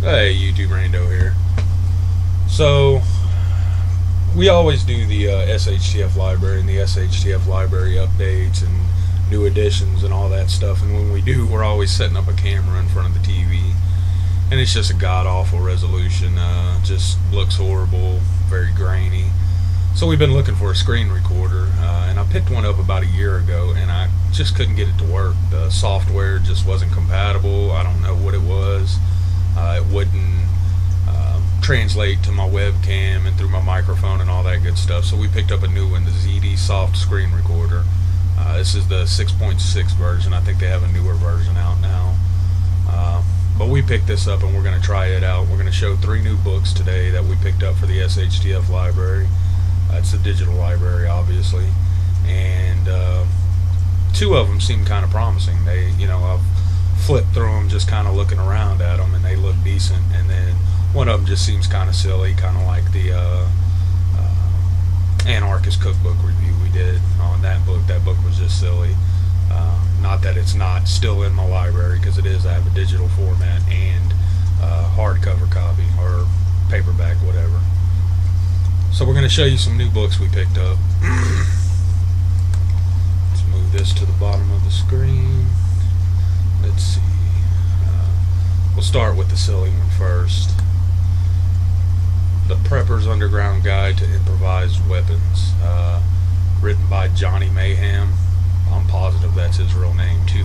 Hey, YouTube Rando here. So, we always do the SHTF library and the SHTF library updates and new editions and all that stuff. And when we do, we're always setting up a camera in front of the TV. And it's just a god-awful resolution. Just looks horrible, very grainy. So we've been looking for a screen recorder, and I picked one up about a year ago, and I just couldn't get it to work. The software just wasn't compatible. I don't know what it was. It wouldn't translate to my webcam and through my microphone and all that good stuff. So we picked up a new one, the ZD Soft Screen Recorder. This is the 6.6 version. I think they have a newer version out now. But we picked this up and we're going to try it out. We're going to show 3 new books today that we picked up for the SHTF library. It's the digital library, obviously. And 2 of them seem kind of promising. I've flipped through them just kind of looking around at them, and they look decent. And then one of them just seems kind of silly, kind of like the anarchist cookbook review we did on that book. That book was just silly. Not that it's not still in my library, because it is. I have a digital format and hardcover copy or paperback, whatever. So we're going to show you some new books we picked up. Let's move this to the bottom of the screen. Let's see. We'll start with the silly one first. The Prepper's Underground Guide to Improvised Weapons. Written by Johnny Mayhem. I'm positive that's his real name too.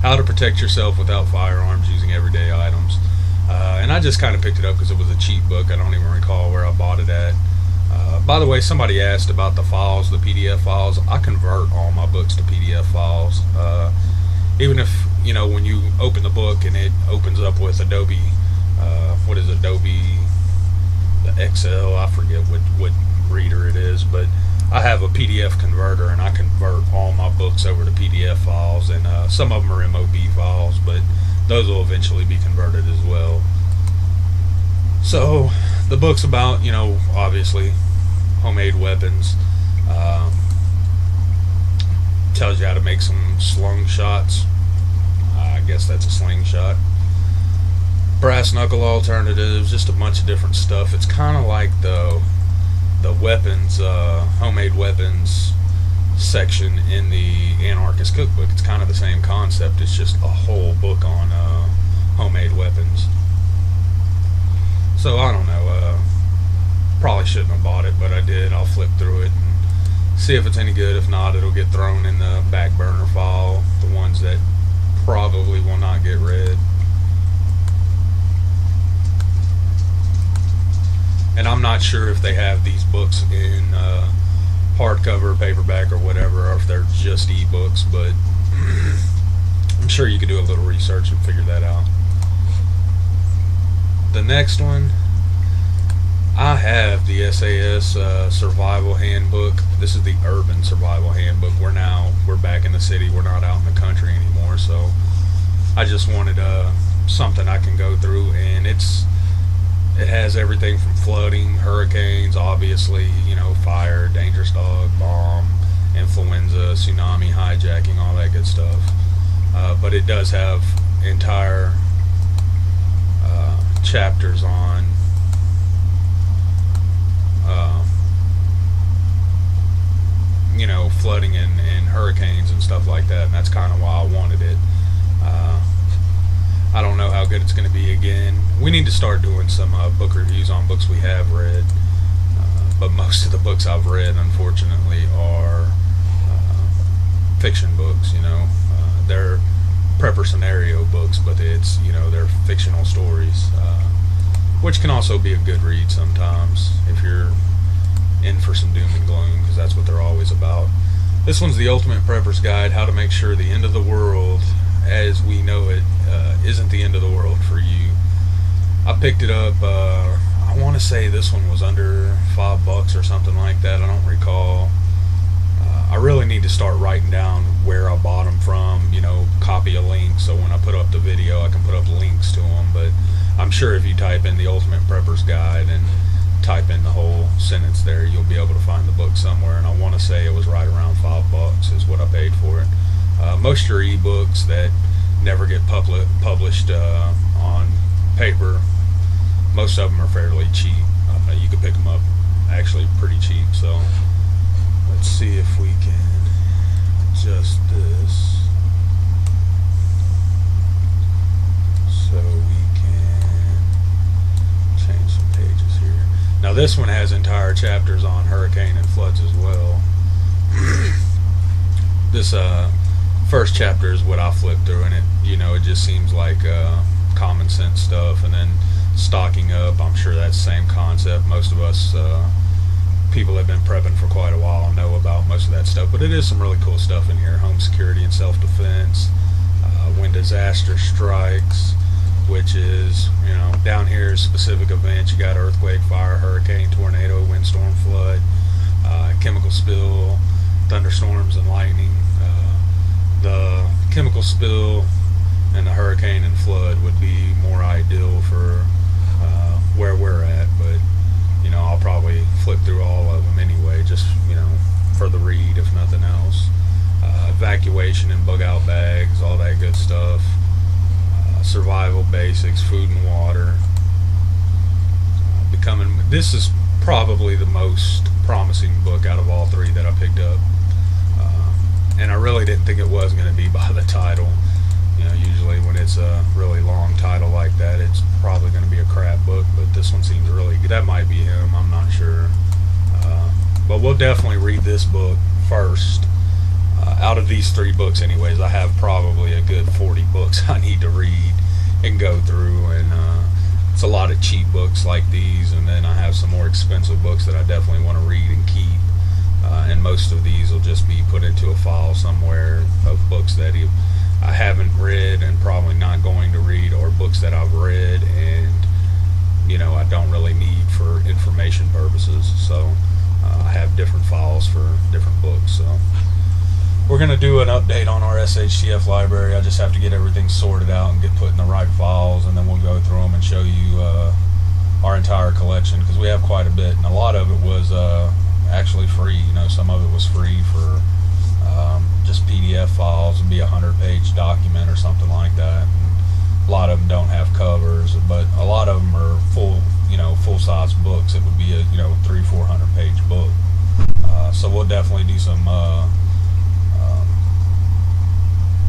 How to protect yourself without firearms using everyday items. And I just kind of picked it up because it was a cheap book. I don't even recall where I bought it at. By the way, somebody asked about the files, the PDF files. I convert all my books to PDF files. Even if, when you open the book and it opens up with Adobe, Adobe, the XL, I forget what reader it is, but I have a PDF converter, and I convert all my books over to PDF files, and some of them are MOB files, but those will eventually be converted as well. So the book's about, obviously homemade weapons. Tells you how to make some slingshots. I guess that's a slingshot. Brass knuckle alternatives, just a bunch of different stuff. It's kind of like the weapons, homemade weapons section in the anarchist cookbook. It's kind of the same concept. It's just a whole book on homemade weapons. So I don't know, probably shouldn't have bought it, but I did. I'll flip through it and see if it's any good. If not, it'll get thrown in the back burner file, the ones that probably will not get read. And I'm not sure if they have these books in hardcover, paperback, or whatever, or if they're just ebooks, but I'm sure you could do a little research and figure that out. The next one, I have the SAS Survival Handbook. This is the Urban Survival Handbook. We're back in the city. We're not out in the country anymore, so I just wanted something I can go through, and it has everything from flooding, hurricanes, obviously, fire, dangerous dog, bomb, influenza, tsunami, hijacking, all that good stuff. But it does have entire chapters on flooding and hurricanes and stuff like that, and that's kind of why I wanted it. I don't know how good it's going to be again. We need to start doing some book reviews on books we have read, but most of the books I've read, unfortunately, are fiction books. They're prepper scenario books, but it's they're fictional stories, which can also be a good read sometimes if you're in for some doom and gloom, because that's what they're always about. This one's the Ultimate Prepper's Guide: How to Make Sure the End of the World as we know it isn't the end of the world for you. I picked it up, I want to say this one was under $5 or something like that. I don't recall. I really need to start writing down where I bought them from, copy a link, so when I put up the video I can put up links to them. But I'm sure if you type in the Ultimate Prepper's Guide and type in the whole sentence there, you'll be able to find the book somewhere, and I want to say it was right around $5 is what I paid for it. Most of your ebooks that never get published on paper. Most of them are fairly cheap. You can pick them up actually pretty cheap. So let's see if we can adjust this so we can change some pages here. Now this one has entire chapters on hurricane and floods as well. This first chapter is what I flipped through, and it just seems like common sense stuff, and then stocking up, I'm sure that's the same concept. Most of us people have been prepping for quite a while and know about most of that stuff, but it is some really cool stuff in here. Home security and self-defense, when disaster strikes, which is, down here, specific events. You got earthquake, fire, hurricane, tornado, windstorm, flood, chemical spill, thunderstorms and lightning. The chemical spill and the hurricane and flood would be more ideal for where we're at, but I'll probably flip through all of them anyway, just for the read, if nothing else. Evacuation and bug out bags, all that good stuff. Survival basics, food and water. This is probably the most promising book out of all three that I picked up, and I really didn't think it was going to be by the title. Usually when it's a really long title like that, it's probably going to be a crap book, but this one seems really good. That might be him, I'm not sure. But we'll definitely read this book first. Out of these three books anyways, I have probably a good 40 books I need to read and go through, and it's a lot of cheap books like these, and then I have some more expensive books that I definitely want to read and keep. And most of these will just be put into a file somewhere of books that I haven't read and probably not going to read, or books that I've read and I don't really need for information purposes. So I have different files for different books. So we're going to do an update on our SHTF library. I just have to get everything sorted out and get put in the right files, and then we'll go through them and show you our entire collection, because we have quite a bit, and a lot of it was actually free. Some of it was free for just PDF files. It'd be a 100-page document or something like that. And a lot of them don't have covers, but a lot of them are full-size books. It would be a 300-400 page book. So we'll definitely do some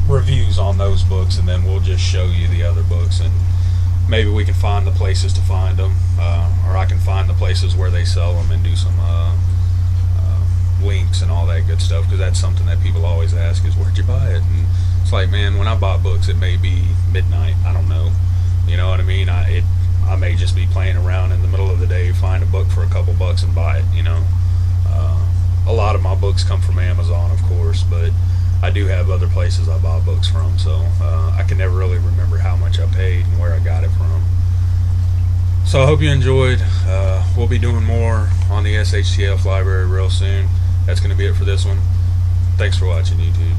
reviews on those books, and then we'll just show you the other books, and maybe we can find the places to find them, or I can find the places where they sell them and do some links and all that good stuff, because that's something that people always ask is, where'd you buy it? And it's like, man, when I bought books, it may be midnight, I don't know, you know what I mean? I may just be playing around in the middle of the day, find a book for a couple bucks and buy it. A lot of my books come from Amazon, of course, but I do have other places I buy books from, so I can never really remember how much I paid and where I got it from. So I hope you enjoyed. We'll be doing more on the SHTF library real soon. That's going to be it for this one. Thanks for watching, YouTube.